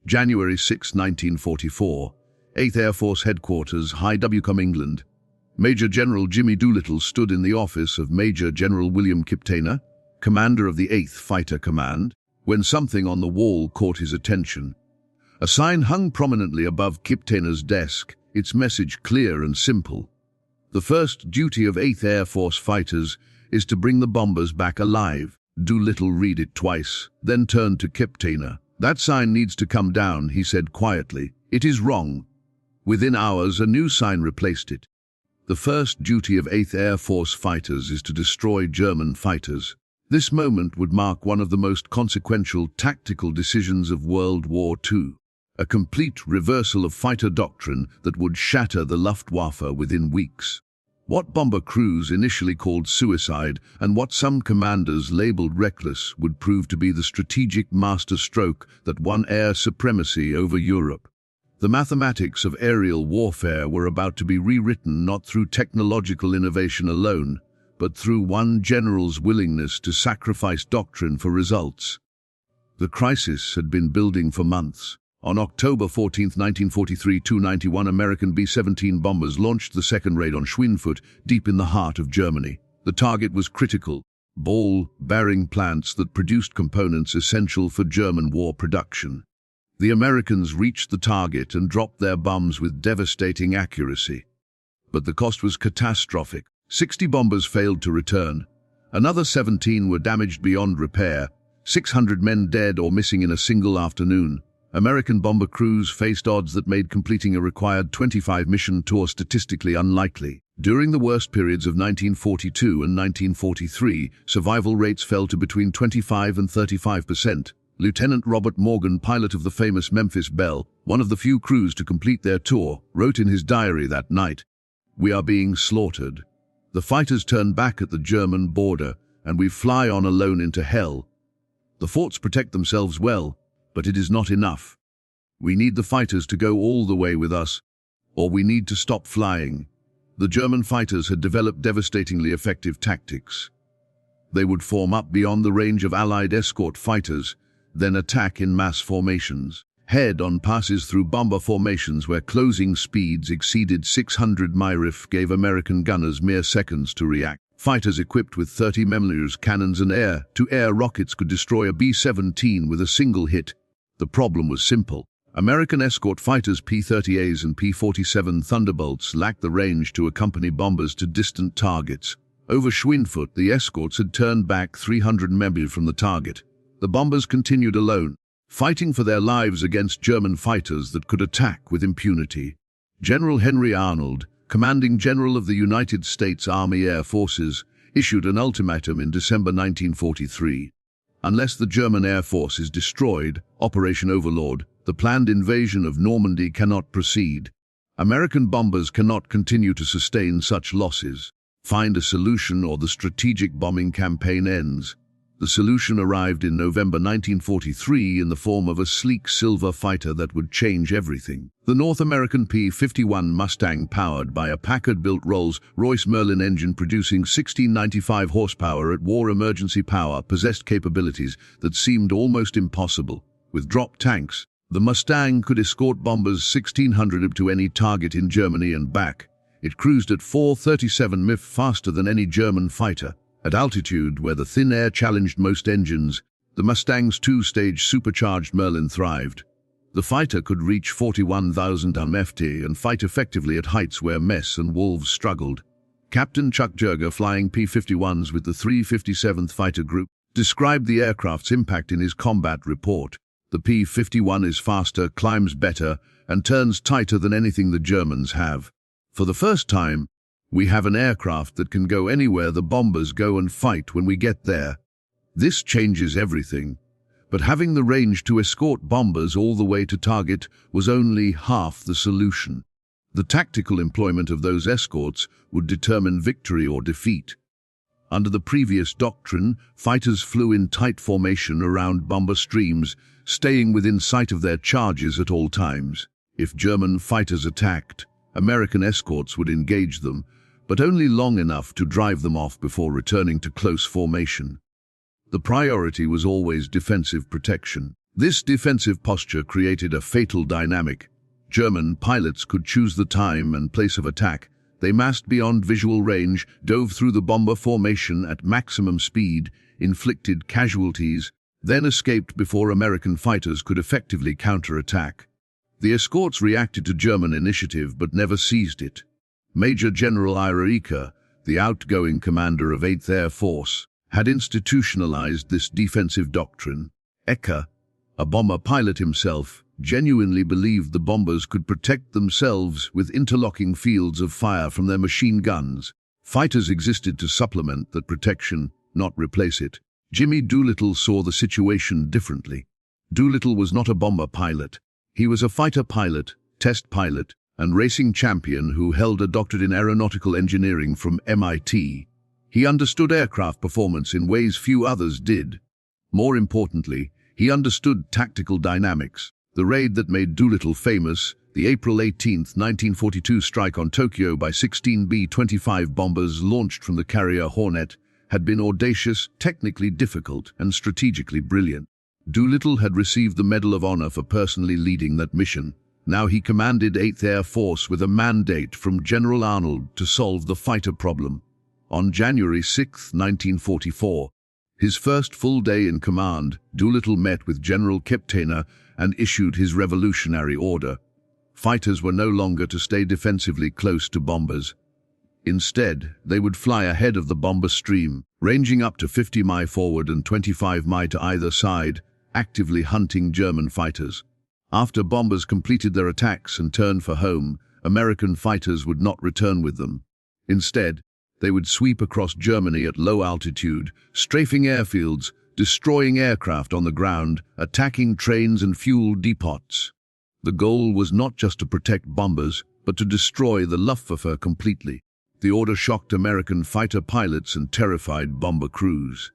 January 6, 1944, 8th Air Force Headquarters, High Wycombe, England. Major General Jimmy Doolittle stood in the office of Major General William Kiptainer, commander of the 8th Fighter Command, when something on the wall caught his attention. A sign hung prominently above Kiptainer's desk, its message clear and simple. The first duty of 8th Air Force fighters is to bring the bombers back alive. Doolittle read it twice, then turned to Kiptainer. "That sign needs to come down," he said quietly. "It is wrong." Within hours, a new sign replaced it. The first duty of 8th Air Force fighters is to destroy German fighters. This moment would mark one of the most consequential tactical decisions of World War II. A complete reversal of fighter doctrine that would shatter the Luftwaffe within weeks. What bomber crews initially called suicide and what some commanders labeled reckless would prove to be the strategic masterstroke that won air supremacy over Europe. The mathematics of aerial warfare were about to be rewritten not through technological innovation alone, but through one general's willingness to sacrifice doctrine for results. The crisis had been building for months. On October 14, 1943, 291 American B-17 bombers launched the second raid on Schweinfurt, deep in the heart of Germany. The target was critical: ball-bearing plants that produced components essential for German war production. The Americans reached the target and dropped their bombs with devastating accuracy. But the cost was catastrophic. 60 bombers failed to return. Another 17 were damaged beyond repair, 600 men dead or missing in a single afternoon. American bomber crews faced odds that made completing a required 25-mission tour statistically unlikely. During the worst periods of 1942 and 1943, survival rates fell to between 25 and 35%. Lieutenant Robert Morgan, pilot of the famous Memphis Belle, one of the few crews to complete their tour, wrote in his diary that night, "We are being slaughtered. The fighters turn back at the German border, and we fly on alone into hell. The forts protect themselves well, but it is not enough. We need the fighters to go all the way with us, or we need to stop flying." The German fighters had developed devastatingly effective tactics. They would form up beyond the range of Allied escort fighters, then attack in mass formations. Head-on passes through bomber formations where closing speeds exceeded 600 mph gave American gunners mere seconds to react. Fighters equipped with 30 mm cannons and air-to-air rockets could destroy a B-17 with a single hit. The problem was simple. American escort fighters P-30As and P-47 Thunderbolts lacked the range to accompany bombers to distant targets. Over Schweinfurt, the escorts had turned back 300 mph from the target. The bombers continued alone, fighting for their lives against German fighters that could attack with impunity. General Henry Arnold, commanding general of the United States Army Air Forces, issued an ultimatum in December 1943. Unless the German Air Force is destroyed, Operation Overlord, the planned invasion of Normandy cannot proceed. American bombers cannot continue to sustain such losses. Find a solution or the strategic bombing campaign ends. The solution arrived in November 1943 in the form of a sleek silver fighter that would change everything. The North American P-51 Mustang, powered by a Packard-built Rolls-Royce Merlin engine producing 1695 horsepower at war emergency power, possessed capabilities that seemed almost impossible. With drop tanks, the Mustang could escort bombers 1,600 up to any target in Germany and back. It cruised at 437 mph faster than any German fighter. At altitude, where the thin air challenged most engines, the Mustang's two-stage supercharged Merlin thrived. The fighter could reach 41,000 ft and fight effectively at heights where Mess and Wolves struggled. Captain Chuck Jerger, flying P-51s with the 357th Fighter Group, described the aircraft's impact in his combat report. "The P-51 is faster, climbs better, and turns tighter than anything the Germans have. For the first time, we have an aircraft that can go anywhere the bombers go and fight when we get there. This changes everything." But having the range to escort bombers all the way to target was only half the solution. The tactical employment of those escorts would determine victory or defeat. Under the previous doctrine, fighters flew in tight formation around bomber streams, staying within sight of their charges at all times. If German fighters attacked, American escorts would engage them, but only long enough to drive them off before returning to close formation. The priority was always defensive protection. This defensive posture created a fatal dynamic. German pilots could choose the time and place of attack. They massed beyond visual range, dove through the bomber formation at maximum speed, inflicted casualties, then escaped before American fighters could effectively counterattack. The escorts reacted to German initiative but never seized it. Major General Ira Eker, the outgoing commander of 8th Air Force, had institutionalized this defensive doctrine. Eker, a bomber pilot himself, genuinely believed the bombers could protect themselves with interlocking fields of fire from their machine guns. Fighters existed to supplement that protection, not replace it. Jimmy Doolittle saw the situation differently. Doolittle was not a bomber pilot. He was a fighter pilot, test pilot, and racing champion who held a doctorate in aeronautical engineering from MIT. He understood aircraft performance in ways few others did. More importantly, he understood tactical dynamics. The raid that made Doolittle famous, the April 18, 1942 strike on Tokyo by 16 B-25 bombers launched from the carrier Hornet, had been audacious, technically difficult, and strategically brilliant. Doolittle had received the Medal of Honor for personally leading that mission. Now he commanded 8th Air Force with a mandate from General Arnold to solve the fighter problem. On January 6, 1944, his first full day in command, Doolittle met with General Kiptner and issued his revolutionary order. Fighters were no longer to stay defensively close to bombers. Instead, they would fly ahead of the bomber stream, ranging up to 50 mi forward and 25 mi to either side, actively hunting German fighters. After bombers completed their attacks and turned for home, American fighters would not return with them. Instead, they would sweep across Germany at low altitude, strafing airfields, destroying aircraft on the ground, attacking trains and fuel depots. The goal was not just to protect bombers, but to destroy the Luftwaffe completely. The order shocked American fighter pilots and terrified bomber crews.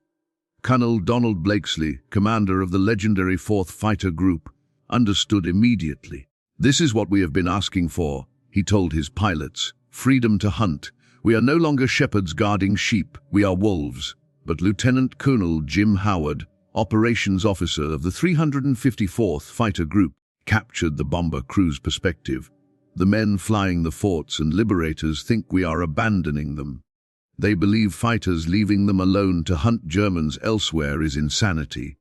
Colonel Donald Blakesley, commander of the legendary 4th Fighter Group, understood immediately. "This is what we have been asking for," he told his pilots. "Freedom to hunt. We are no longer shepherds guarding sheep, we are wolves." But Lieutenant Colonel Jim Howard, operations officer of the 354th Fighter Group, captured the bomber crew's perspective. "The men flying the forts and liberators think we are abandoning them. They believe fighters leaving them alone to hunt Germans elsewhere is insanity.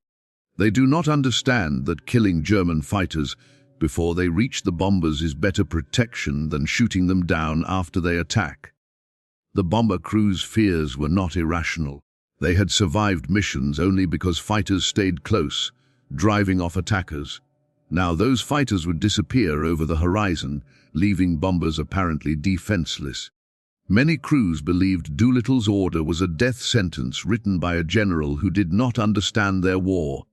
They do not understand that killing German fighters before they reach the bombers is better protection than shooting them down after they attack." The bomber crew's fears were not irrational. They had survived missions only because fighters stayed close, driving off attackers. Now those fighters would disappear over the horizon, leaving bombers apparently defenseless. Many crews believed Doolittle's order was a death sentence written by a general who did not understand their war.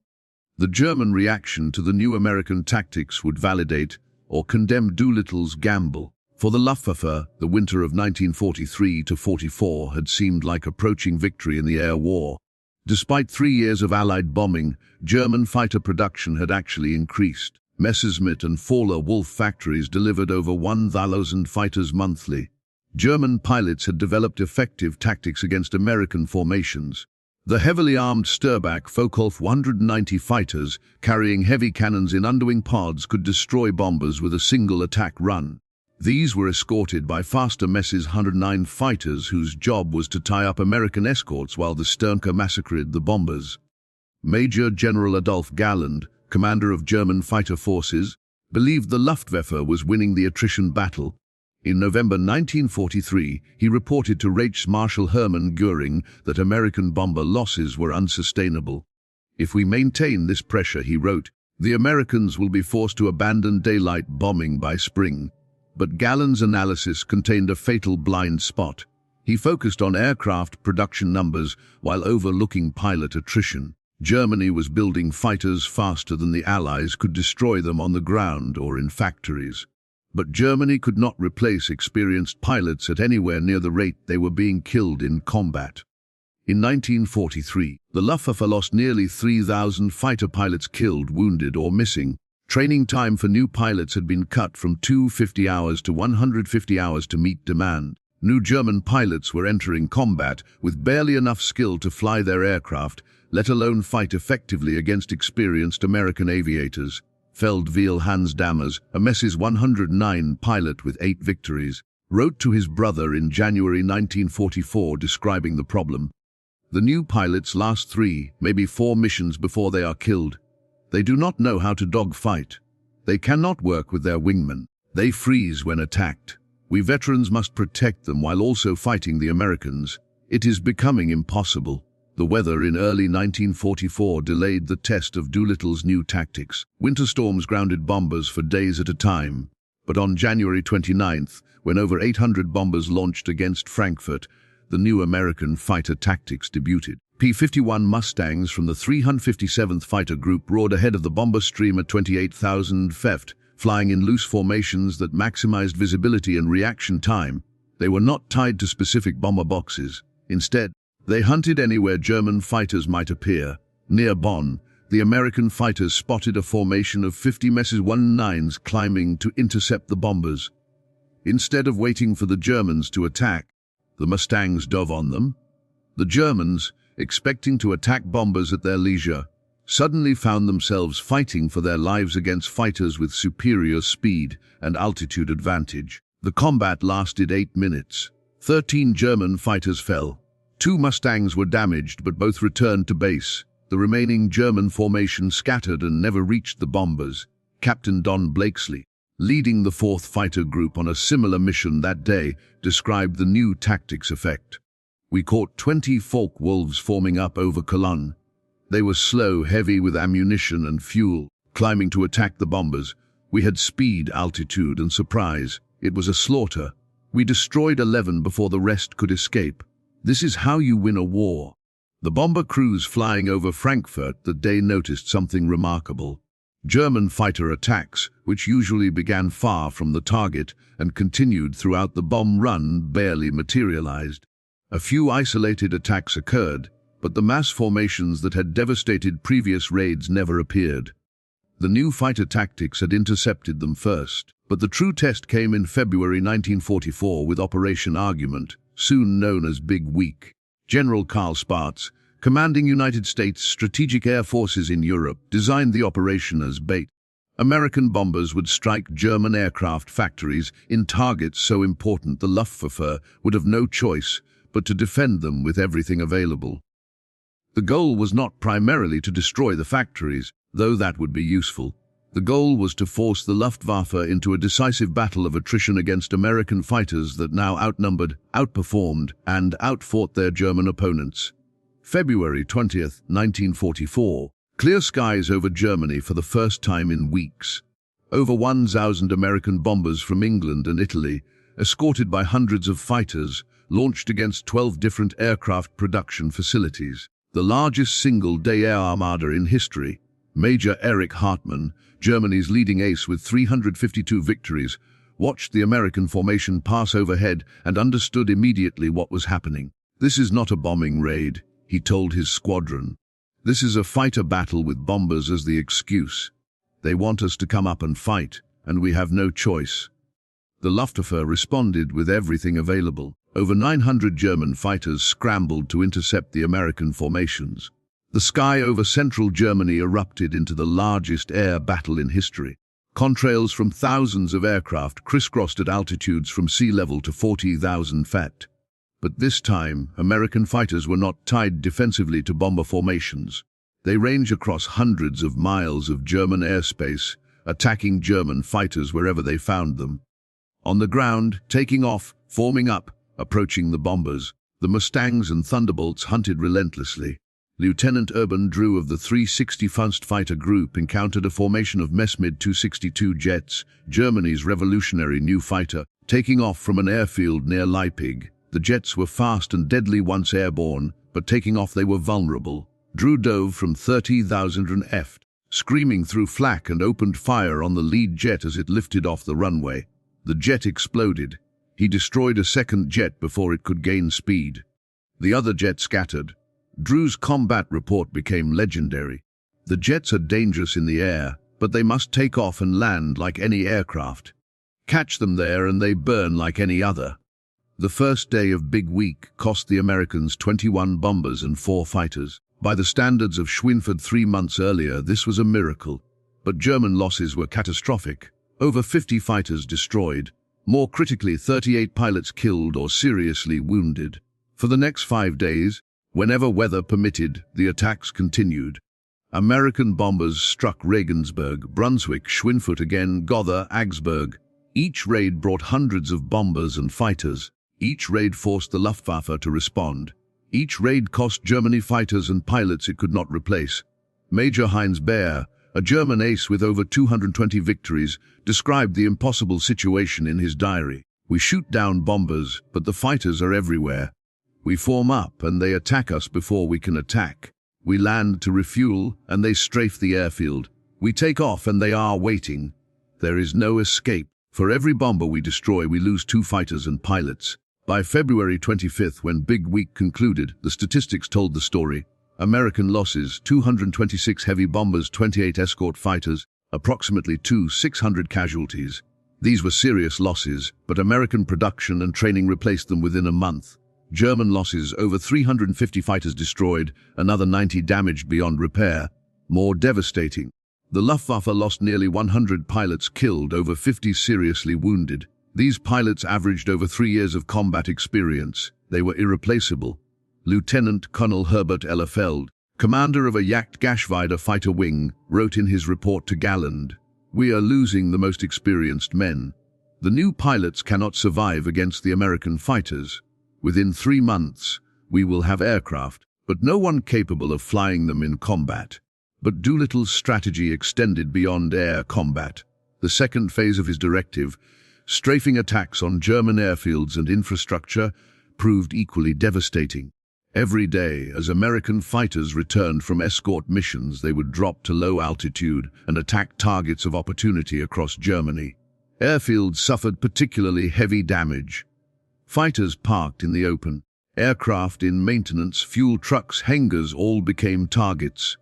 The German reaction to the new American tactics would validate or condemn Doolittle's gamble. For the Luftwaffe, the winter of 1943–44 had seemed like approaching victory in the air war. Despite 3 years of Allied bombing, German fighter production had actually increased. Messerschmitt and Fowler-Wolf factories delivered over 1,000 fighters monthly. German pilots had developed effective tactics against American formations. The heavily armed Sturbach Focke-Wulf 190 fighters, carrying heavy cannons in underwing pods, could destroy bombers with a single attack run. These were escorted by faster Mess's 109 fighters whose job was to tie up American escorts while the Sternker massacred the bombers. Major General Adolf Galland, commander of German fighter forces, believed the Luftwaffe was winning the attrition battle. In November 1943, he reported to Reichsmarschall Hermann Göring that American bomber losses were unsustainable. "If we maintain this pressure," he wrote, "the Americans will be forced to abandon daylight bombing by spring." But Galland's analysis contained a fatal blind spot. He focused on aircraft production numbers while overlooking pilot attrition. Germany was building fighters faster than the Allies could destroy them on the ground or in factories. But Germany could not replace experienced pilots at anywhere near the rate they were being killed in combat. In 1943, the Luftwaffe lost nearly 3,000 fighter pilots killed, wounded, or missing. Training time for new pilots had been cut from 250 hours to 150 hours to meet demand. New German pilots were entering combat with barely enough skill to fly their aircraft, let alone fight effectively against experienced American aviators. Feldwebel Hans Dammers, a Mrs. 109 pilot with 8 victories, wrote to his brother in January 1944 describing the problem. The new pilots last 3, maybe 4 missions before they are killed. They do not know how to dogfight. They cannot work with their wingmen. They freeze when attacked. We veterans must protect them while also fighting the Americans. It is becoming impossible. The weather in early 1944 delayed the test of Doolittle's new tactics. Winter storms grounded bombers for days at a time. But on January 29th, when over 800 bombers launched against Frankfurt, the new American fighter tactics debuted. P-51 Mustangs from the 357th Fighter Group roared ahead of the bomber stream at 28,000 ft, flying in loose formations that maximized visibility and reaction time. They were not tied to specific bomber boxes. Instead, they hunted anywhere German fighters might appear. Near Bonn, the American fighters spotted a formation of 50 Mes-19s climbing to intercept the bombers. Instead of waiting for the Germans to attack, the Mustangs dove on them. The Germans, expecting to attack bombers at their leisure, suddenly found themselves fighting for their lives against fighters with superior speed and altitude advantage. The combat lasted 8 minutes. 13 German fighters fell. 2 Mustangs were damaged, but both returned to base. The remaining German formation scattered and never reached the bombers. Captain Don Blakesley, leading the 4th Fighter Group on a similar mission that day, described the new tactics effect. We caught 20 Falk Wolves forming up over Cologne. They were slow, heavy with ammunition and fuel, climbing to attack the bombers. We had speed, altitude, and surprise. It was a slaughter. We destroyed 11 before the rest could escape. This is how you win a war. The bomber crews flying over Frankfurt that day noticed something remarkable. German fighter attacks, which usually began far from the target and continued throughout the bomb run, barely materialized. A few isolated attacks occurred, but the mass formations that had devastated previous raids never appeared. The new fighter tactics had intercepted them first, but the true test came in February 1944 with Operation Argument, soon known as Big Week. General Karl Spaatz, commanding United States Strategic Air Forces in Europe, designed the operation as bait. American bombers would strike German aircraft factories in targets so important the Luftwaffe would have no choice but to defend them with everything available. The goal was not primarily to destroy the factories, though that would be useful. The goal was to force the Luftwaffe into a decisive battle of attrition against American fighters that now outnumbered, outperformed, and outfought their German opponents. February 20th, 1944. Clear skies over Germany for the first time in weeks. Over 1,000 American bombers from England and Italy, escorted by hundreds of fighters, launched against 12 different aircraft production facilities. The largest single-day air armada in history, Major Erich Hartmann, Germany's leading ace with 352 victories, watched the American formation pass overhead and understood immediately what was happening. "This is not a bombing raid," he told his squadron. "This is a fighter battle with bombers as the excuse. They want us to come up and fight, and we have no choice." The Luftwaffe responded with everything available. Over 900 German fighters scrambled to intercept the American formations. The sky over central Germany erupted into the largest air battle in history. Contrails from thousands of aircraft crisscrossed at altitudes from sea level to 40,000 feet. But this time, American fighters were not tied defensively to bomber formations. They range across hundreds of miles of German airspace, attacking German fighters wherever they found them. On the ground, taking off, forming up, approaching the bombers, the Mustangs and Thunderbolts hunted relentlessly. Lieutenant Urban Drew of the 361st Fighter Group encountered a formation of Mesmid 262 jets, Germany's revolutionary new fighter, taking off from an airfield near Leipzig. The jets were fast and deadly once airborne, but taking off they were vulnerable. Drew dove from 30,000 ft, screaming through flak, and opened fire on the lead jet as it lifted off the runway. The jet exploded. He destroyed a second jet before it could gain speed. The other jet scattered. Drew's combat report became legendary. "The jets are dangerous in the air, but they must take off and land like any aircraft. Catch them there and they burn like any other." The first day of Big Week cost the Americans 21 bombers and 4 fighters. By the standards of Schweinfurt 3 months earlier, this was a miracle. But German losses were catastrophic. Over 50 fighters destroyed. More critically, 38 pilots killed or seriously wounded. For the next 5 days, whenever weather permitted, the attacks continued. American bombers struck Regensburg, Brunswick, Schweinfurt again, Gotha, Augsburg. Each raid brought hundreds of bombers and fighters. Each raid forced the Luftwaffe to respond. Each raid cost Germany fighters and pilots it could not replace. Major Heinz Baer, a German ace with over 220 victories, described the impossible situation in his diary. "We shoot down bombers, but the fighters are everywhere. We form up and they attack us before we can attack. We land to refuel and they strafe the airfield. We take off and they are waiting. There is no escape. For every bomber we destroy, we lose 2 fighters and pilots." By February 25th, when Big Week concluded, the statistics told the story. American losses: 226 heavy bombers, 28 escort fighters, approximately 600 casualties. These were serious losses, but American production and training replaced them within a month. German losses: over 350 fighters destroyed, another 90 damaged beyond repair. More devastating, the Luftwaffe lost nearly 100 pilots killed, over 50 seriously wounded. These pilots averaged over 3 years of combat experience. They were irreplaceable. Lieutenant Colonel Herbert Ellerfeld, commander of a Jagdgeschwader fighter wing, wrote in his report to Galland, "We are losing the most experienced men. The new pilots cannot survive against the American fighters. Within 3 months, we will have aircraft, but no one capable of flying them in combat." But Doolittle's strategy extended beyond air combat. The second phase of his directive, strafing attacks on German airfields and infrastructure, proved equally devastating. Every day, as American fighters returned from escort missions, they would drop to low altitude and attack targets of opportunity across Germany. Airfields suffered particularly heavy damage. Fighters parked in the open, aircraft in maintenance, fuel trucks, hangars all became targets.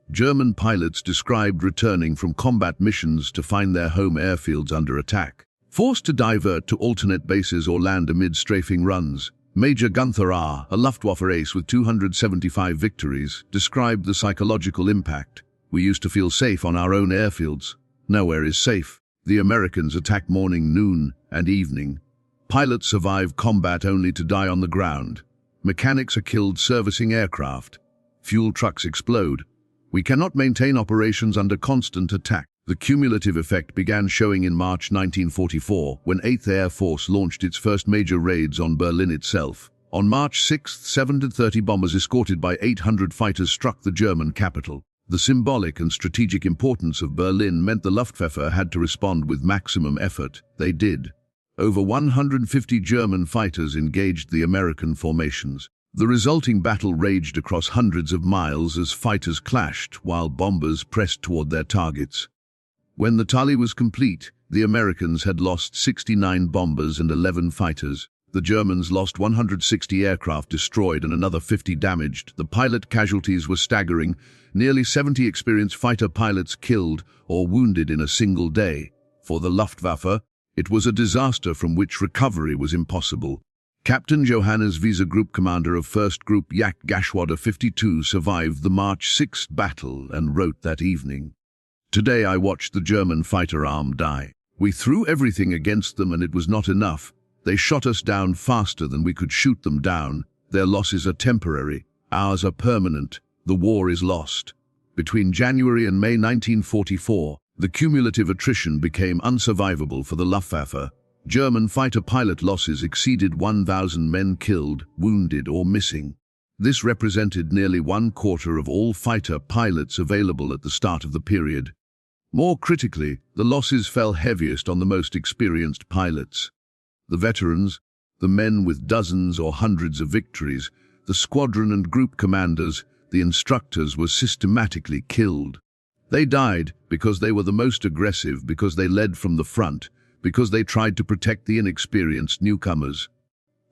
German pilots described returning from combat missions to find their home airfields under attack. Forced to divert to alternate bases or land amid strafing runs, Major Gunther A., a Luftwaffe ace with 275 victories, described the psychological impact. "We used to feel safe on our own airfields. Nowhere is safe. The Americans attack morning, noon, and evening. Pilots survive combat only to die on the ground. Mechanics are killed servicing aircraft. Fuel trucks explode. We cannot maintain operations under constant attack." The cumulative effect began showing in March 1944, when 8th Air Force launched its first major raids on Berlin itself. On March 6, 730 bombers escorted by 800 fighters struck the German capital. The symbolic and strategic importance of Berlin meant the Luftwaffe had to respond with maximum effort. They did. Over 150 German fighters engaged the American formations. The resulting battle raged across hundreds of miles as fighters clashed while bombers pressed toward their targets. When the tally was complete, the Americans had lost 69 bombers and 11 fighters. The Germans lost 160 aircraft destroyed and another 50 damaged. The pilot casualties were staggering. Nearly 70 experienced fighter pilots killed or wounded in a single day. For the Luftwaffe, it was a disaster from which recovery was impossible. Captain Johannes Wiese, Group Commander of 1st Group Jagdgeschwader 52, survived the March 6 battle and wrote that evening, "Today I watched the German fighter arm die. We threw everything against them and it was not enough. They shot us down faster than we could shoot them down. Their losses are temporary. Ours are permanent. The war is lost." Between January and May 1944, the cumulative attrition became unsurvivable for the Luftwaffe. German fighter pilot losses exceeded 1,000 men killed, wounded or missing. This represented nearly 1/4 of all fighter pilots available at the start of the period. More critically, the losses fell heaviest on the most experienced pilots. The veterans, the men with dozens or hundreds of victories, the squadron and group commanders, the instructors were systematically killed. They died because they were the most aggressive, because they led from the front, because they tried to protect the inexperienced newcomers.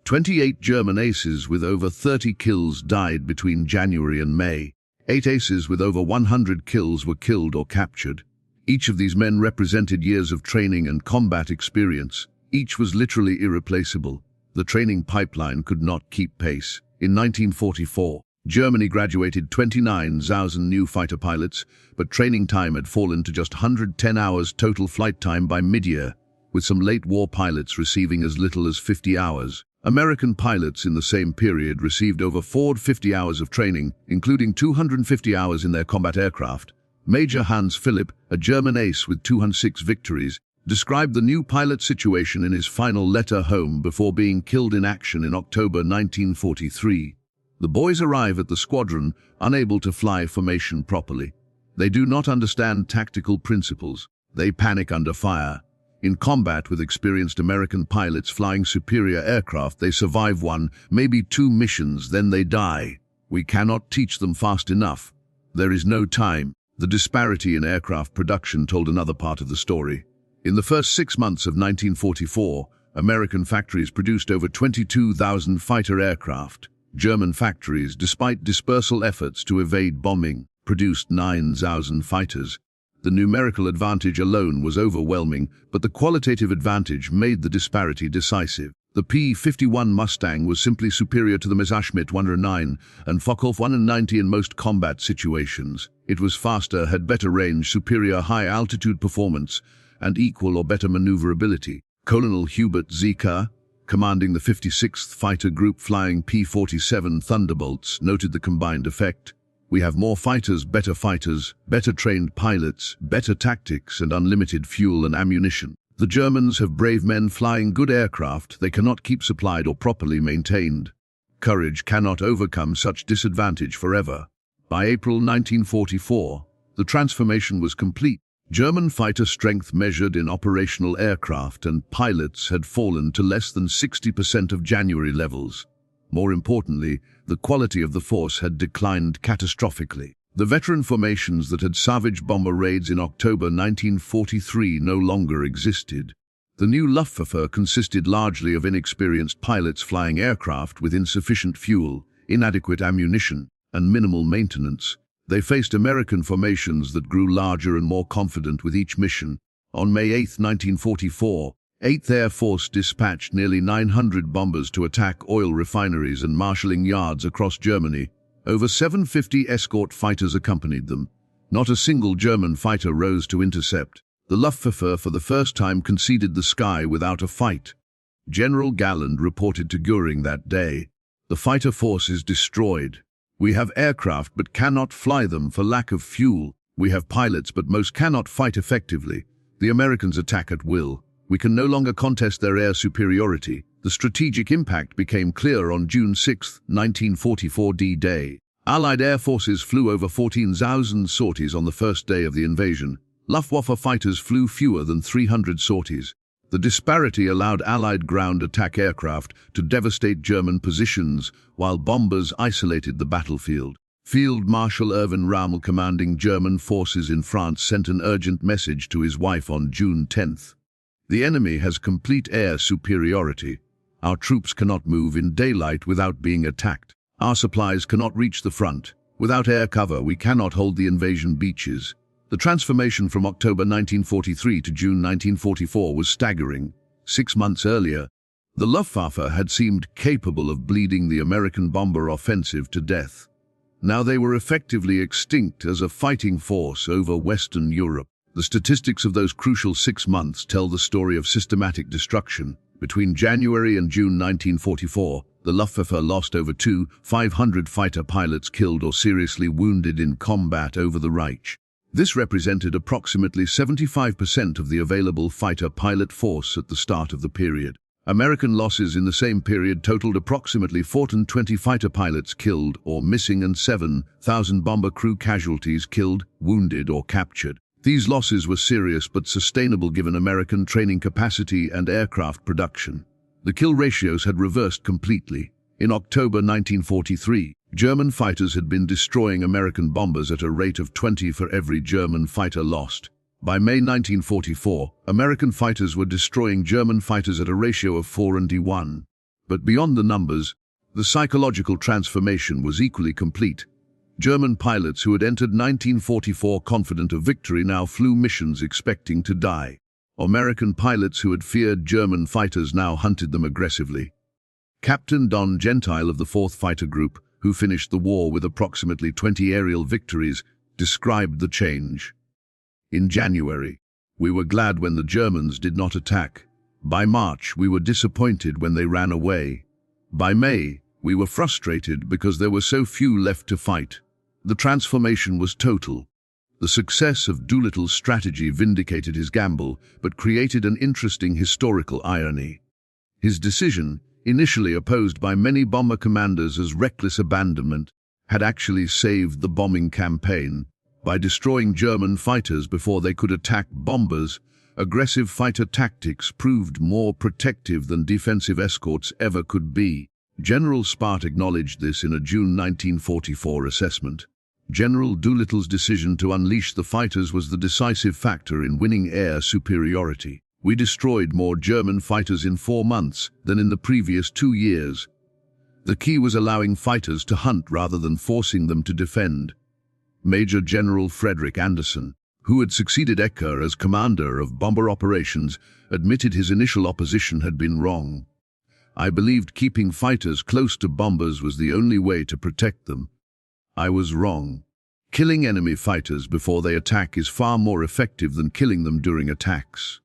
28 German aces with over 30 kills died between January and May. 8 aces with over 100 kills were killed or captured. Each of these men represented years of training and combat experience. Each was literally irreplaceable. The training pipeline could not keep pace. In 1944, Germany graduated 29,000 new fighter pilots, but training time had fallen to just 110 hours total flight time by mid-year, with some late-war pilots receiving as little as 50 hours. American pilots in the same period received over 450 hours of training, including 250 hours in their combat aircraft. Major Hans Philipp, a German ace with 206 victories, described the new pilot situation in his final letter home before being killed in action in October 1943. The boys arrive at the squadron, unable to fly formation properly. They do not understand tactical principles. They panic under fire. In combat with experienced American pilots flying superior aircraft, they survive one, maybe two missions, then they die. We cannot teach them fast enough. There is no time. The disparity in aircraft production told another part of the story. In the first 6 months of 1944, American factories produced over 22,000 fighter aircraft. German factories, despite dispersal efforts to evade bombing, produced 9,000 fighters. The numerical advantage alone was overwhelming, but the qualitative advantage made the disparity decisive. The P-51 Mustang was simply superior to the Messerschmitt 109 and Focke-Wulf 190 in most combat situations. It was faster, had better range, superior high-altitude performance, and equal or better maneuverability. Colonel Hubert Zieker, commanding the 56th Fighter Group flying P-47 Thunderbolts, noted the combined effect. We have more fighters, better trained pilots, better tactics, and unlimited fuel and ammunition. The Germans have brave men flying good aircraft they cannot keep supplied or properly maintained. Courage cannot overcome such disadvantage forever. By April 1944, the transformation was complete. German fighter strength measured in operational aircraft and pilots had fallen to less than 60% of January levels. More importantly, the quality of the force had declined catastrophically. The veteran formations that had savaged bomber raids in October 1943 no longer existed. The new Luftwaffe consisted largely of inexperienced pilots flying aircraft with insufficient fuel, inadequate ammunition, and minimal maintenance. They faced American formations that grew larger and more confident with each mission. On May 8, 1944, 8th Air Force dispatched nearly 900 bombers to attack oil refineries and marshalling yards across Germany. Over 750 escort fighters accompanied them. Not a single German fighter rose to intercept. The Luftwaffe for the first time conceded the sky without a fight. General Galland reported to Göring that day, "The fighter force is destroyed. We have aircraft but cannot fly them for lack of fuel. We have pilots but most cannot fight effectively. The Americans attack at will. We can no longer contest their air superiority." The strategic impact became clear on June 6, 1944 D-Day. Allied air forces flew over 14,000 sorties on the first day of the invasion. Luftwaffe fighters flew fewer than 300 sorties. The disparity allowed Allied ground attack aircraft to devastate German positions, while bombers isolated the battlefield. Field Marshal Erwin Rommel, commanding German forces in France, sent an urgent message to his wife on June 10th. "The enemy has complete air superiority. Our troops cannot move in daylight without being attacked. Our supplies cannot reach the front. Without air cover, we cannot hold the invasion beaches." The transformation from October 1943 to June 1944 was staggering. 6 months earlier, the Luftwaffe had seemed capable of bleeding the American bomber offensive to death. Now they were effectively extinct as a fighting force over Western Europe. The statistics of those crucial 6 months tell the story of systematic destruction. Between January and June 1944, the Luftwaffe lost over 2,500 fighter pilots killed or seriously wounded in combat over the Reich. This represented approximately 75% of the available fighter pilot force at the start of the period. American losses in the same period totaled approximately 420 fighter pilots killed or missing and 7,000 bomber crew casualties killed, wounded, or captured. These losses were serious but sustainable given American training capacity and aircraft production. The kill ratios had reversed completely. In October 1943, German fighters had been destroying American bombers at a rate of 20 for every German fighter lost. By May 1944, American fighters were destroying German fighters at a ratio of 4:1. But beyond the numbers, the psychological transformation was equally complete. German pilots who had entered 1944 confident of victory now flew missions expecting to die. American pilots who had feared German fighters now hunted them aggressively. Captain Don Gentile of the 4th Fighter Group, who finished the war with approximately 20 aerial victories, described the change. In January, we were glad when the Germans did not attack. By March, we were disappointed when they ran away. By May, we were frustrated because there were so few left to fight. The transformation was total. The success of Doolittle's strategy vindicated his gamble, but created an interesting historical irony. His decision, initially opposed by many bomber commanders as reckless abandonment, had actually saved the bombing campaign. By destroying German fighters before they could attack bombers, aggressive fighter tactics proved more protective than defensive escorts ever could be. General Spaht acknowledged this in a June 1944 assessment. General Doolittle's decision to unleash the fighters was the decisive factor in winning air superiority. We destroyed more German fighters in 4 months than in the previous 2 years. The key was allowing fighters to hunt rather than forcing them to defend. Major General Frederick Anderson, who had succeeded Ecker as commander of bomber operations, admitted his initial opposition had been wrong. I believed keeping fighters close to bombers was the only way to protect them. I was wrong. Killing enemy fighters before they attack is far more effective than killing them during attacks.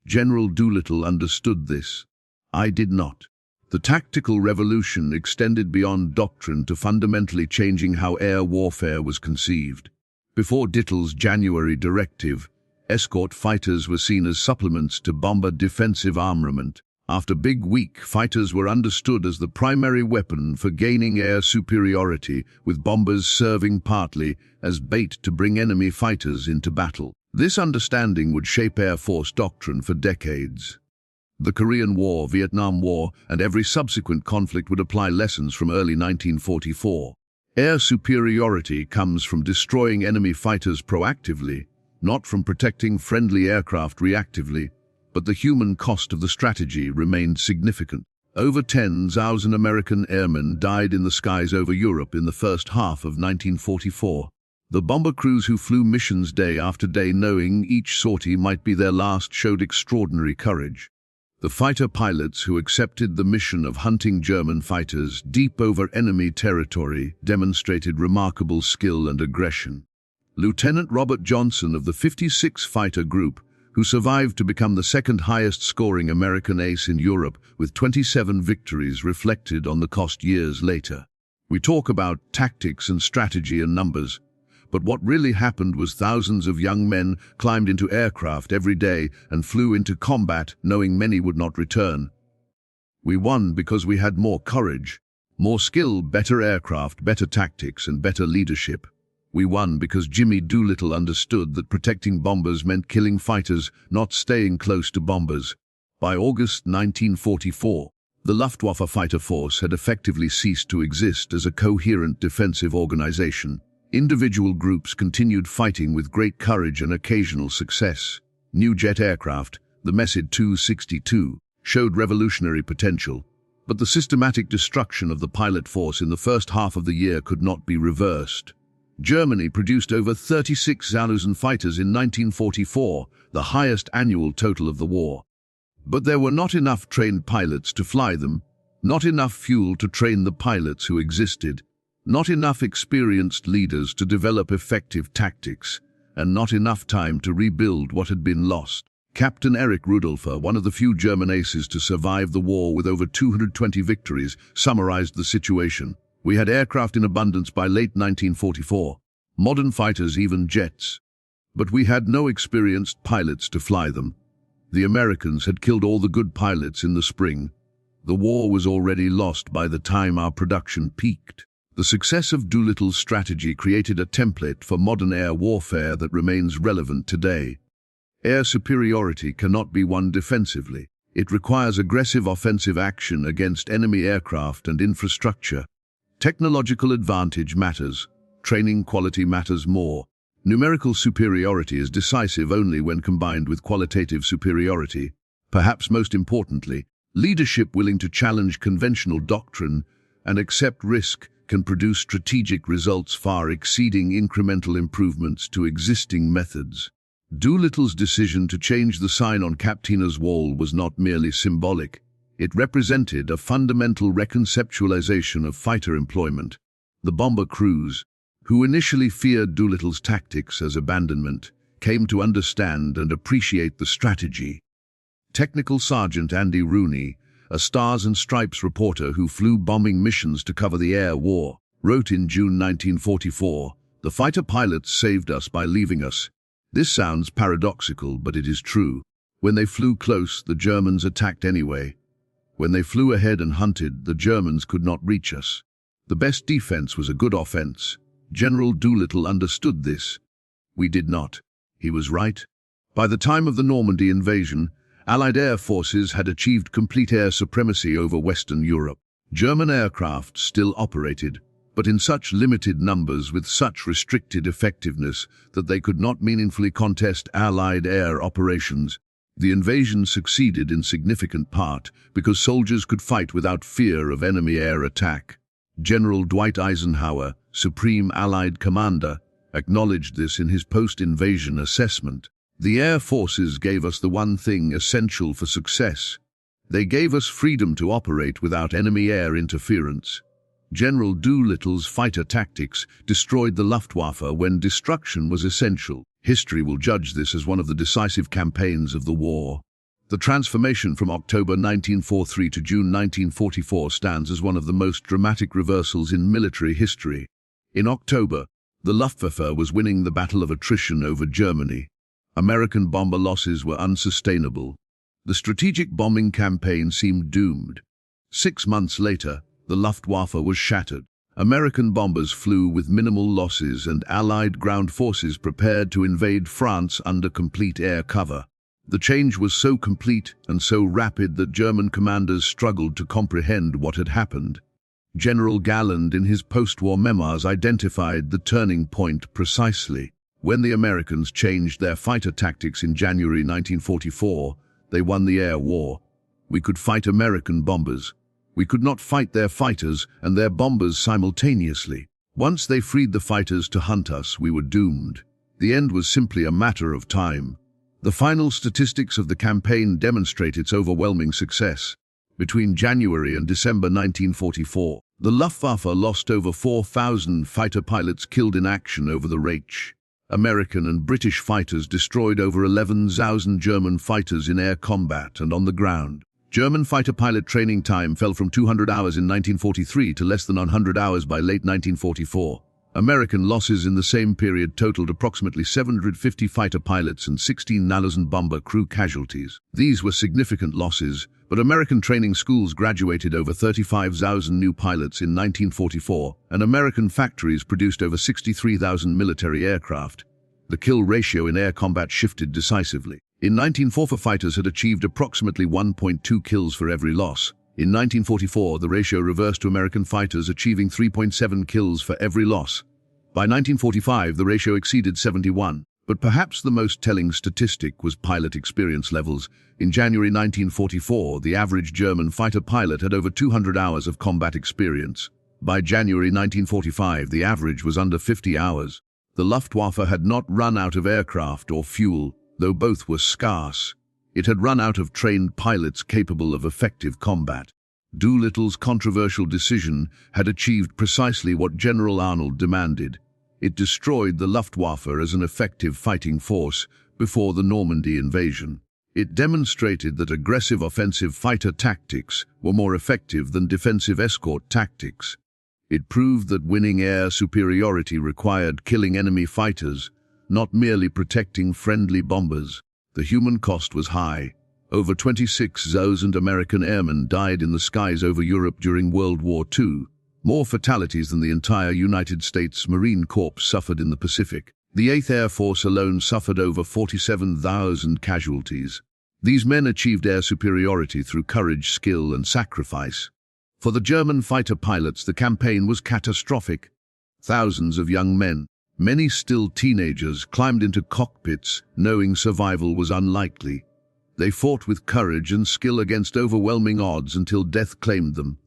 General Doolittle understood this. I did not. The tactical revolution extended beyond doctrine to fundamentally changing how air warfare was conceived. Before Dittle's January directive, escort fighters were seen as supplements to bomber defensive armament. After Big Week, fighters were understood as the primary weapon for gaining air superiority, with bombers serving partly as bait to bring enemy fighters into battle. This understanding would shape Air Force doctrine for decades. The Korean War, Vietnam War, and every subsequent conflict would apply lessons from early 1944. Air superiority comes from destroying enemy fighters proactively, not from protecting friendly aircraft reactively, but the human cost of the strategy remained significant. Over 10,000 American airmen died in the skies over Europe in the first half of 1944. The bomber crews who flew missions day after day knowing each sortie might be their last showed extraordinary courage. The fighter pilots who accepted the mission of hunting German fighters deep over enemy territory demonstrated remarkable skill and aggression. Lieutenant Robert Johnson of the 56 Fighter Group, who survived to become the second highest scoring American ace in Europe with 27 victories, reflected on the cost years later. We talk about tactics and strategy and numbers, but what really happened was thousands of young men climbed into aircraft every day and flew into combat knowing many would not return. We won because we had more courage, more skill, better aircraft, better tactics, and better leadership. We won because Jimmy Doolittle understood that protecting bombers meant killing fighters, not staying close to bombers. By August 1944, the Luftwaffe fighter force had effectively ceased to exist as a coherent defensive organization. Individual groups continued fighting with great courage and occasional success. New jet aircraft, the Messid 262, showed revolutionary potential, but the systematic destruction of the pilot force in the first half of the year could not be reversed. Germany produced over 36,000 fighters in 1944, the highest annual total of the war. But there were not enough trained pilots to fly them, not enough fuel to train the pilots who existed, not enough experienced leaders to develop effective tactics, and not enough time to rebuild what had been lost. Captain Erich Rudolpher, one of the few German aces to survive the war with over 220 victories, summarized the situation. We had aircraft in abundance by late 1944, modern fighters, even jets. But we had no experienced pilots to fly them. The Americans had killed all the good pilots in the spring. The war was already lost by the time our production peaked. The success of Doolittle's strategy created a template for modern air warfare that remains relevant today. Air superiority cannot be won defensively. It requires aggressive offensive action against enemy aircraft and infrastructure. Technological advantage matters. Training quality matters more. Numerical superiority is decisive only when combined with qualitative superiority. Perhaps most importantly, leadership willing to challenge conventional doctrine and accept risk can produce strategic results far exceeding incremental improvements to existing methods. Doolittle's decision to change the sign on Captina's wall was not merely symbolic. It represented a fundamental reconceptualization of fighter employment. The bomber crews, who initially feared Doolittle's tactics as abandonment, came to understand and appreciate the strategy. Technical Sergeant Andy Rooney, a Stars and Stripes reporter who flew bombing missions to cover the air war, wrote in June 1944, "The fighter pilots saved us by leaving us." This sounds paradoxical, but it is true. When they flew close, the Germans attacked anyway. When they flew ahead and hunted, the Germans could not reach us. The best defense was a good offense. General Doolittle understood this. We did not. He was right. By the time of the Normandy invasion, Allied air forces had achieved complete air supremacy over Western Europe. German aircraft still operated, but in such limited numbers with such restricted effectiveness that they could not meaningfully contest Allied air operations. The invasion succeeded in significant part because soldiers could fight without fear of enemy air attack. General Dwight Eisenhower, Supreme Allied Commander, acknowledged this in his post-invasion assessment. The air forces gave us the one thing essential for success. They gave us freedom to operate without enemy air interference. General Doolittle's fighter tactics destroyed the Luftwaffe when destruction was essential. History will judge this as one of the decisive campaigns of the war. The transformation from October 1943 to June 1944 stands as one of the most dramatic reversals in military history. In October, the Luftwaffe was winning the battle of attrition over Germany. American bomber losses were unsustainable. The strategic bombing campaign seemed doomed. 6 months later, the Luftwaffe was shattered. American bombers flew with minimal losses and Allied ground forces prepared to invade France under complete air cover. The change was so complete and so rapid that German commanders struggled to comprehend what had happened. General Galland, in his post-war memoirs, identified the turning point precisely. When the Americans changed their fighter tactics in January 1944, they won the air war. We could fight American bombers. We could not fight their fighters and their bombers simultaneously. Once they freed the fighters to hunt us, we were doomed. The end was simply a matter of time. The final statistics of the campaign demonstrate its overwhelming success. Between January and December 1944, the Luftwaffe lost over 4,000 fighter pilots killed in action over the Reich. American and British fighters destroyed over 11,000 German fighters in air combat and on the ground. German fighter pilot training time fell from 200 hours in 1943 to less than 100 hours by late 1944. American losses in the same period totaled approximately 750 fighter pilots and 16,000 bomber crew casualties. These were significant losses, but American training schools graduated over 35,000 new pilots in 1944, and American factories produced over 63,000 military aircraft. The kill ratio in air combat shifted decisively. In 1944, fighters had achieved approximately 1.2 kills for every loss. In 1944, the ratio reversed to American fighters achieving 3.7 kills for every loss. By 1945, the ratio exceeded 71. But perhaps the most telling statistic was pilot experience levels. In January 1944, the average German fighter pilot had over 200 hours of combat experience. By January 1945, the average was under 50 hours. The Luftwaffe had not run out of aircraft or fuel, though both were scarce. It had run out of trained pilots capable of effective combat. Doolittle's controversial decision had achieved precisely what General Arnold demanded. It destroyed the Luftwaffe as an effective fighting force before the Normandy invasion. It demonstrated that aggressive offensive fighter tactics were more effective than defensive escort tactics. It proved that winning air superiority required killing enemy fighters, not merely protecting friendly bombers. The human cost was high. Over 26,000 American airmen died in the skies over Europe during World War II. More fatalities than the entire United States Marine Corps suffered in the Pacific. The 8th Air Force alone suffered over 47,000 casualties. These men achieved air superiority through courage, skill, and sacrifice. For the German fighter pilots, the campaign was catastrophic. Thousands of young men, many still teenagers, climbed into cockpits, knowing survival was unlikely. They fought with courage and skill against overwhelming odds until death claimed them.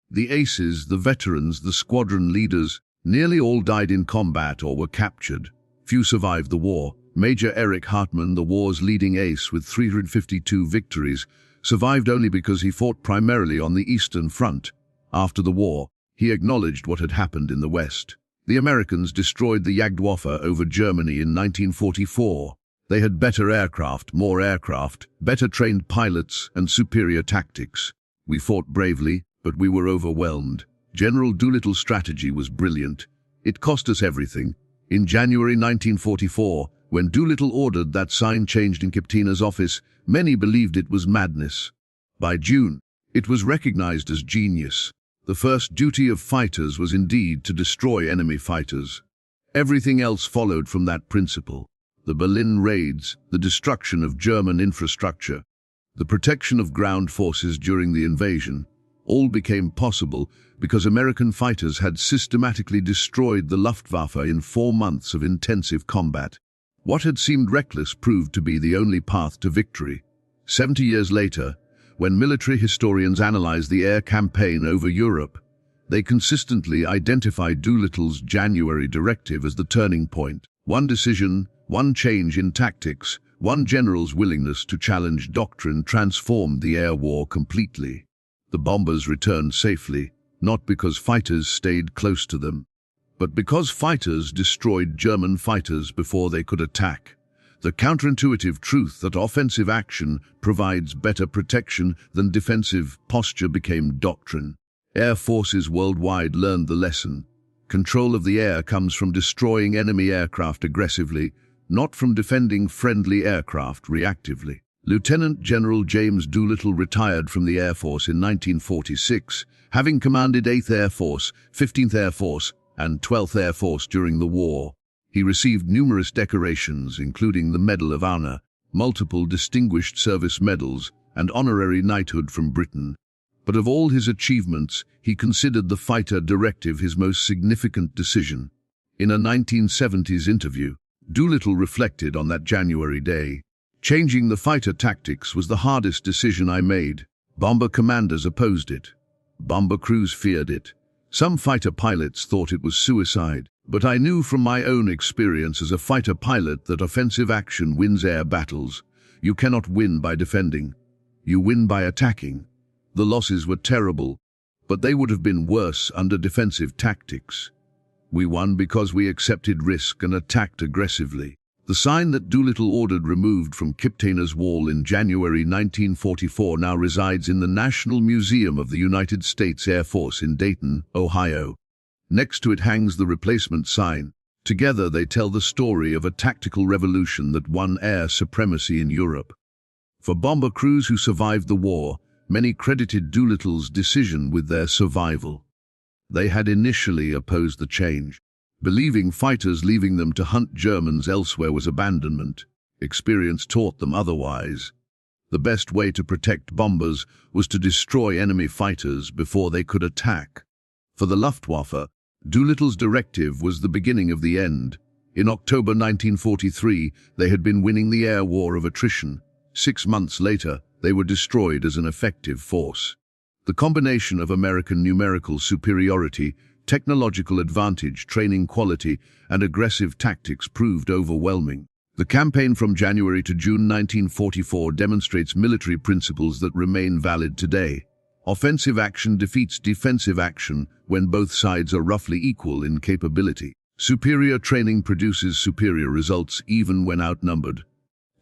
The aces, the veterans, the squadron leaders, nearly all died in combat or were captured. Few survived the war. Major Erich Hartmann, the war's leading ace with 352 victories, survived only because he fought primarily on the Eastern Front. After the war, He acknowledged what had happened in the West. The Americans destroyed the Luftwaffe over Germany in 1944. They had better aircraft, more aircraft, better trained pilots, and superior tactics. We fought bravely, but we were overwhelmed. General Doolittle's strategy was brilliant. It cost us everything. In January 1944, when Doolittle ordered that sign changed in Kiptina's office, many believed it was madness. By June, it was recognized as genius. The first duty of fighters was indeed to destroy enemy fighters. Everything else followed from that principle. The Berlin raids, the destruction of German infrastructure, the protection of ground forces during the invasion, all became possible because American fighters had systematically destroyed the Luftwaffe in 4 months of intensive combat. What had seemed reckless proved to be the only path to victory. 70 years later, when military historians analyzed the air campaign over Europe, they consistently identified Doolittle's January directive as the turning point. One decision, one change in tactics, one general's willingness to challenge doctrine transformed the air war completely. The bombers returned safely, not because fighters stayed close to them, but because fighters destroyed German fighters before they could attack. The counterintuitive truth that offensive action provides better protection than defensive posture became doctrine. Air forces worldwide learned the lesson. Control of the air comes from destroying enemy aircraft aggressively, not from defending friendly aircraft reactively. Lieutenant General James Doolittle retired from the Air Force in 1946, having commanded 8th Air Force, 15th Air Force, and 12th Air Force during the war. He received numerous decorations, including the Medal of Honor, multiple Distinguished Service Medals, and honorary knighthood from Britain. But of all his achievements, he considered the fighter directive his most significant decision. In a 1970s interview, Doolittle reflected on that January day. Changing the fighter tactics was the hardest decision I made. Bomber commanders opposed it. Bomber crews feared it. Some fighter pilots thought it was suicide. But I knew from my own experience as a fighter pilot that offensive action wins air battles. You cannot win by defending. You win by attacking. The losses were terrible, but they would have been worse under defensive tactics. We won because we accepted risk and attacked aggressively. The sign that Doolittle ordered removed from Kiptina's wall in January 1944 now resides in the National Museum of the United States Air Force in Dayton, Ohio. Next to it hangs the replacement sign. Together they tell the story of a tactical revolution that won air supremacy in Europe. For bomber crews who survived the war, many credited Doolittle's decision with their survival. They had initially opposed the change, believing fighters leaving them to hunt Germans elsewhere was abandonment. Experience taught them otherwise. The best way to protect bombers was to destroy enemy fighters before they could attack. For the Luftwaffe, Doolittle's directive was the beginning of the end. In October 1943, they had been winning the air war of attrition. 6 months later, they were destroyed as an effective force. The combination of American numerical superiority, technological advantage, training quality, and aggressive tactics proved overwhelming. The campaign from January to June 1944 demonstrates military principles that remain valid today. Offensive action defeats defensive action when both sides are roughly equal in capability. Superior training produces superior results even when outnumbered.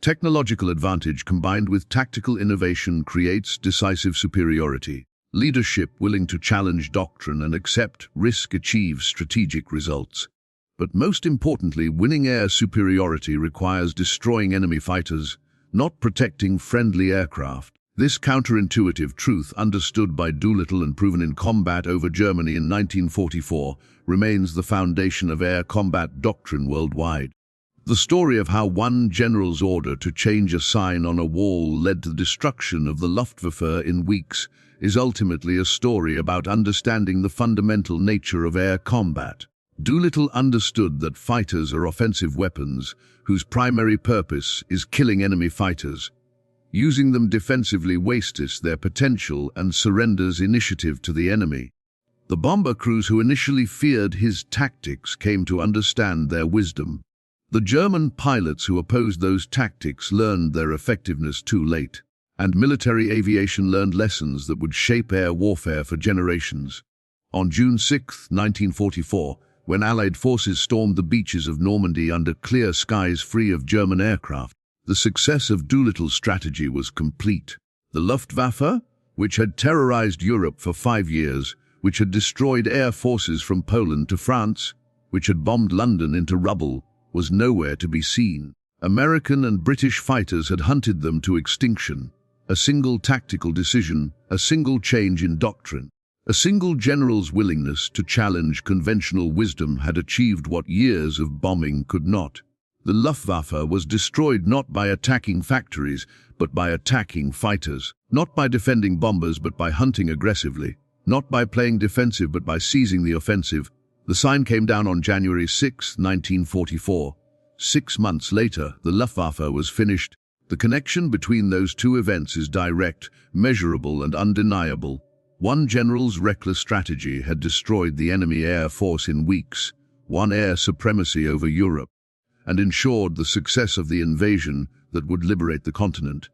Technological advantage combined with tactical innovation creates decisive superiority. Leadership willing to challenge doctrine and accept risk achieves strategic results. But most importantly, winning air superiority requires destroying enemy fighters, not protecting friendly aircraft. This counterintuitive truth, understood by Doolittle and proven in combat over Germany in 1944, remains the foundation of air combat doctrine worldwide. The story of how one general's order to change a sign on a wall led to the destruction of the Luftwaffe in weeks is ultimately a story about understanding the fundamental nature of air combat. Doolittle understood that fighters are offensive weapons whose primary purpose is killing enemy fighters. Using them defensively wastes their potential and surrenders initiative to the enemy. The bomber crews who initially feared his tactics came to understand their wisdom. The German pilots who opposed those tactics learned their effectiveness too late, and military aviation learned lessons that would shape air warfare for generations. On June 6, 1944, when Allied forces stormed the beaches of Normandy under clear skies free of German aircraft, the success of Doolittle's strategy was complete. The Luftwaffe, which had terrorized Europe for 5 years, which had destroyed air forces from Poland to France, which had bombed London into rubble, was nowhere to be seen. American and British fighters had hunted them to extinction. A single tactical decision, a single change in doctrine, a single general's willingness to challenge conventional wisdom had achieved what years of bombing could not. The Luftwaffe was destroyed not by attacking factories, but by attacking fighters. Not by defending bombers, but by hunting aggressively. Not by playing defensive, but by seizing the offensive. The sign came down on January 6, 1944. 6 months later, the Luftwaffe was finished. The connection between those two events is direct, measurable, and undeniable. One general's reckless strategy had destroyed the enemy air force in weeks, won air supremacy over Europe, and ensured the success of the invasion that would liberate the continent.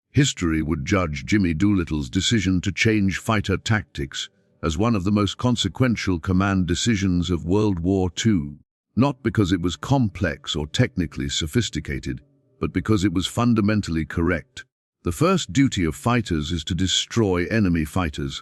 History would judge Jimmy Doolittle's decision to change fighter tactics as one of the most consequential command decisions of World War II, not because it was complex or technically sophisticated, but because it was fundamentally correct. The first duty of fighters is to destroy enemy fighters.